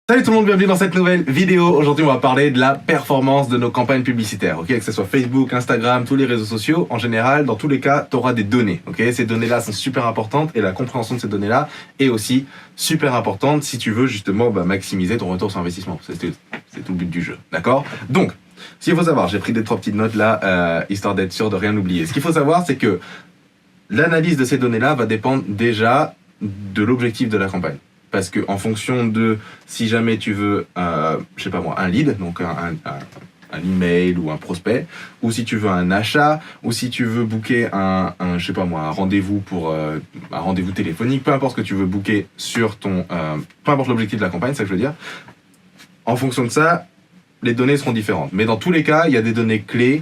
Salut tout le monde, bienvenue dans cette nouvelle vidéo. Aujourd'hui, on va parler de la performance de nos campagnes publicitaires. Ok, que ce soit Facebook, Instagram, tous les réseaux sociaux, en général, dans tous les cas, tu auras des données. Ok, ces données-là sont super importantes et la compréhension de ces données-là est aussi super importante si tu veux justement maximiser ton retour sur investissement. C'est tout le but du jeu, d'accord? Donc, ce qu'il faut savoir, j'ai pris des trois petites notes là, histoire d'être sûr de rien oublier. Ce qu'il faut savoir, c'est que l'analyse de ces données-là va dépendre déjà de l'objectif de la campagne. Parce que en fonction de si jamais tu veux, je sais pas moi, un lead, donc un email ou un prospect, ou si tu veux un achat, ou si tu veux booker je sais pas moi, un rendez-vous pour un rendez-vous téléphonique, peu importe ce que tu veux booker sur ton, peu importe l'objectif de la campagne, c'est ça que je veux dire. En fonction de ça, les données seront différentes. Mais dans tous les cas, il y a des données clés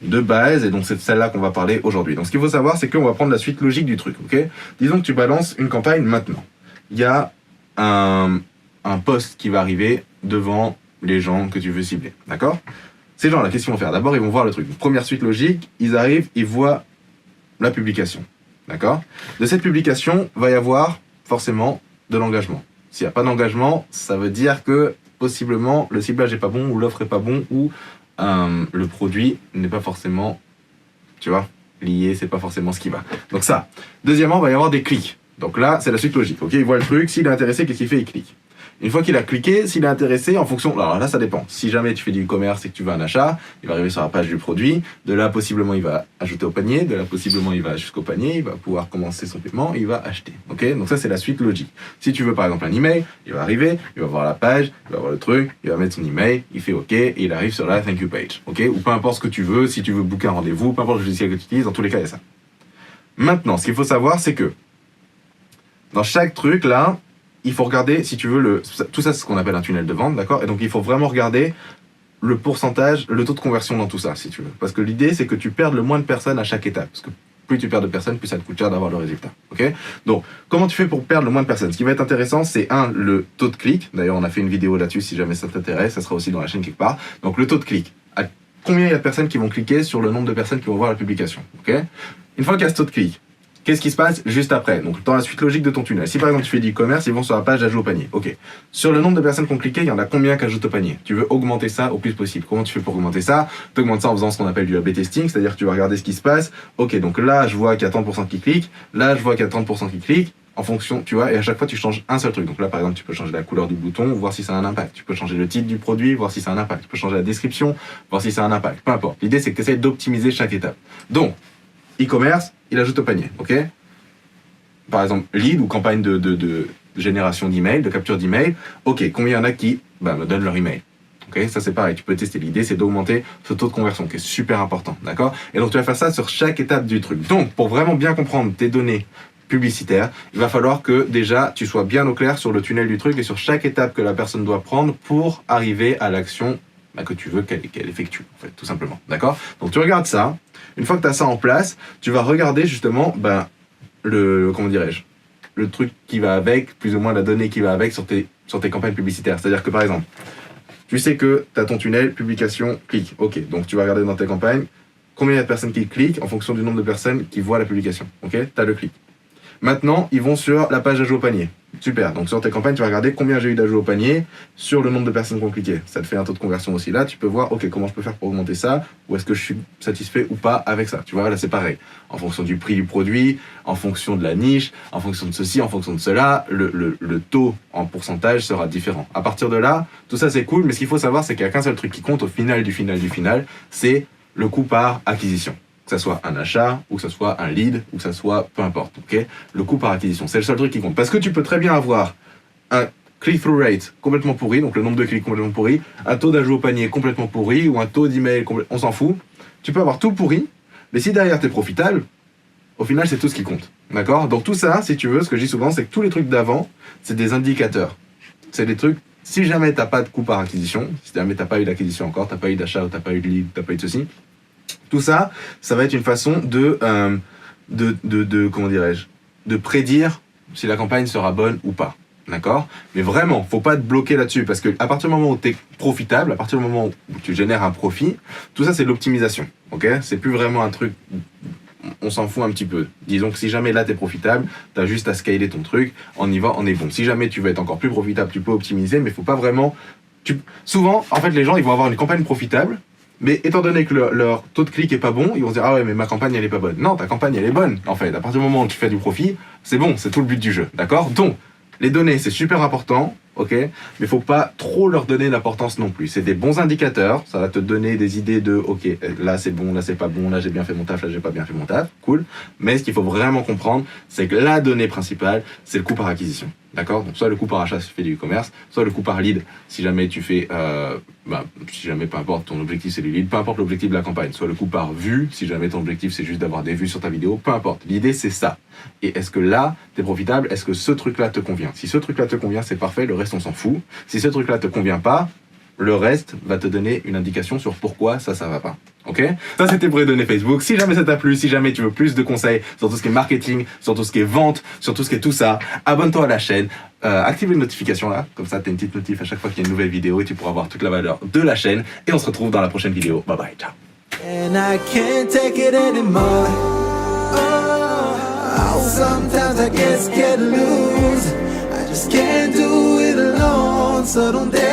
de base, et donc c'est de celle-là qu'on va parler aujourd'hui. Donc ce qu'il faut savoir, c'est qu'on va prendre la suite logique du truc, ok? Disons que tu balances une campagne maintenant. Il y a un post qui va arriver devant les gens que tu veux cibler, d'accord? Ces gens-là, qu'est-ce qu'ils vont faire? D'abord, ils vont voir le truc. Première suite logique, ils arrivent, ils voient la publication, d'accord? De cette publication, va y avoir forcément de l'engagement. S'il n'y a pas d'engagement, ça veut dire que possiblement le ciblage n'est pas bon, ou l'offre n'est pas bon, ou le produit n'est pas forcément, tu vois, lié, c'est pas forcément ce qui va. Donc ça. Deuxièmement, il va y avoir des clics. Donc là, c'est la suite logique. Ok, il voit le truc, s'il est intéressé, qu'est-ce qu'il fait? Il clique. Une fois qu'il a cliqué, s'il est intéressé, en fonction... Alors là, ça dépend. Si jamais tu fais du e-commerce et que tu veux un achat, il va arriver sur la page du produit. De là, possiblement, il va ajouter au panier. De là, possiblement, il va jusqu'au panier. Il va pouvoir commencer son paiement. Il va acheter. Ok, donc ça, c'est la suite logique. Si tu veux, par exemple, un email, il va arriver, il va voir la page, il va voir le truc, il va mettre son email, il fait OK, et il arrive sur la thank you page. Ok, ou peu importe ce que tu veux, si tu veux booker un rendez-vous, peu importe le logiciel que tu utilises, dans tous les cas, il y a ça. Maintenant, ce qu'il faut savoir, c'est que dans chaque truc, là, il faut regarder, si tu veux, tout ça, c'est ce qu'on appelle un tunnel de vente, d'accord? Et donc, il faut vraiment regarder le pourcentage, le taux de conversion dans tout ça, si tu veux. Parce que l'idée, c'est que tu perdes le moins de personnes à chaque étape. Parce que plus tu perds de personnes, plus ça te coûte cher d'avoir le résultat, ok? Donc, comment tu fais pour perdre le moins de personnes? Ce qui va être intéressant, c'est le taux de clic. D'ailleurs, on a fait une vidéo là-dessus, si jamais ça t'intéresse, ça sera aussi dans la chaîne quelque part. Donc, le taux de clic. Combien il y a de personnes qui vont cliquer sur le nombre de personnes qui vont voir la publication, ok? Une fois qu'il y a ce taux de clic, qu'est-ce qui se passe juste après? Donc, dans la suite logique de ton tunnel. Si par exemple tu fais du e-commerce, ils vont sur la page d'ajout au panier. Ok. Sur le nombre de personnes qui ont cliqué, il y en a combien qui ajoutent au panier? Tu veux augmenter ça au plus possible. Comment tu fais pour augmenter ça? Tu augmentes ça en faisant ce qu'on appelle du A/B testing, c'est-à-dire que tu vas regarder ce qui se passe. Ok, donc là, je vois qu'il y a 30% qui cliquent. Là, je vois qu'il y a 30% qui cliquent. En fonction, tu vois, et à chaque fois, tu changes un seul truc. Donc là, par exemple, tu peux changer la couleur du bouton, voir si ça a un impact. Tu peux changer le titre du produit, voir si ça a un impact. Tu peux changer la description, voir si ça a un impact. Peu importe. L'idée, c'est que tu essaies d'optimiser chaque étape. Donc, e-commerce, il ajoute au panier. Ok? Par exemple, lead ou campagne de génération d'email, de capture d'email. Ok, combien il y en a qui me donnent leur email? Ok, ça c'est pareil, tu peux tester. L'idée, c'est d'augmenter ce taux de conversion qui est super important, d'accord? Et donc, tu vas faire ça sur chaque étape du truc. Donc, pour vraiment bien comprendre tes données publicitaires, il va falloir que déjà, tu sois bien au clair sur le tunnel du truc et sur chaque étape que la personne doit prendre pour arriver à l'action que tu veux qu'elle effectue, en fait, tout simplement, d'accord? Donc, tu regardes ça. Une fois que tu as ça en place, tu vas regarder justement, comment dirais-je, le truc qui va avec, plus ou moins la donnée qui va avec sur tes campagnes publicitaires. C'est-à-dire que par exemple, tu sais que tu as ton tunnel, publication, clic. Ok, donc tu vas regarder dans tes campagnes combien il y a de personnes qui cliquent en fonction du nombre de personnes qui voient la publication. Ok, tu as le clic. Maintenant, ils vont sur la page d'ajout au panier. Super, donc sur tes campagnes, tu vas regarder combien j'ai eu d'ajouts au panier sur le nombre de personnes qui ont cliqué. Ça te fait un taux de conversion aussi là. Tu peux voir, ok, comment je peux faire pour augmenter ça, ou est-ce que je suis satisfait ou pas avec ça. Tu vois, là c'est pareil. En fonction du prix du produit, en fonction de la niche, en fonction de ceci, en fonction de cela, le taux en pourcentage sera différent. À partir de là, tout ça c'est cool, mais ce qu'il faut savoir, c'est qu'il n'y a qu'un seul truc qui compte au final du final, c'est le coût par acquisition. Que ça soit un achat, ou que ça soit un lead, ou que ça soit peu importe, ok? Le coût par acquisition, c'est le seul truc qui compte. Parce que tu peux très bien avoir un click-through rate complètement pourri, donc le nombre de clics complètement pourri, un taux d'ajout au panier complètement pourri, ou un taux d'email on s'en fout. Tu peux avoir tout pourri, mais si derrière t'es profitable, au final c'est tout ce qui compte, d'accord? Donc tout ça, si tu veux, ce que je dis souvent, c'est que tous les trucs d'avant, c'est des indicateurs. C'est des trucs, si jamais t'as pas de coût par acquisition, si jamais t'as pas eu d'acquisition encore, t'as pas eu d'achat, ou t'as pas eu de lead, t'as pas eu de ceci, tout ça, ça va être une façon comment dirais-je, de prédire si la campagne sera bonne ou pas, d'accord? Mais vraiment, faut pas te bloquer là-dessus, parce que à partir du moment où tu es profitable, à partir du moment où tu génères un profit, tout ça c'est de l'optimisation, ok? C'est plus vraiment un truc on s'en fout un petit peu. Disons que si jamais là t'es profitable, t'as juste à scaler ton truc, on y va, on est bon. Si jamais tu veux être encore plus profitable, tu peux optimiser, mais faut pas vraiment... Souvent, en fait, les gens, ils vont avoir une campagne profitable, mais étant donné que leur taux de clic est pas bon, ils vont se dire ah ouais mais ma campagne elle est pas bonne. Non, ta campagne elle est bonne en fait. À partir du moment où tu fais du profit, c'est bon, c'est tout le but du jeu, d'accord? Donc les données c'est super important, ok, mais faut pas trop leur donner d'importance non plus. C'est des bons indicateurs, ça va te donner des idées de ok là c'est bon, là c'est pas bon, là j'ai bien fait mon taf, là j'ai pas bien fait mon taf, cool. Mais ce qu'il faut vraiment comprendre, c'est que la donnée principale, c'est le coût par acquisition. D'accord? Donc soit le coût par achat si tu fais du e-commerce, soit le coût par lead si jamais tu fais, si jamais peu importe ton objectif c'est du lead, peu importe l'objectif de la campagne, soit le coût par vue si jamais ton objectif c'est juste d'avoir des vues sur ta vidéo, peu importe. L'idée c'est ça. Et est-ce que là t'es profitable? Est-ce que ce truc-là te convient? Si ce truc-là te convient, c'est parfait. Le reste on s'en fout. Si ce truc-là te convient pas, le reste va te donner une indication sur pourquoi ça va pas. Ok? Ça c'était pour les données Facebook. Si jamais ça t'a plu, si jamais tu veux plus de conseils sur tout ce qui est marketing, sur tout ce qui est vente, sur tout ce qui est tout ça, abonne-toi à la chaîne, active les notifications là, comme ça t'as une petite notif à chaque fois qu'il y a une nouvelle vidéo et tu pourras voir toute la valeur de la chaîne. Et on se retrouve dans la prochaine vidéo. Bye bye, ciao. And I can't take it anymore. Oh, sometimes I get scared to lose. I just can't do it alone. So don't dare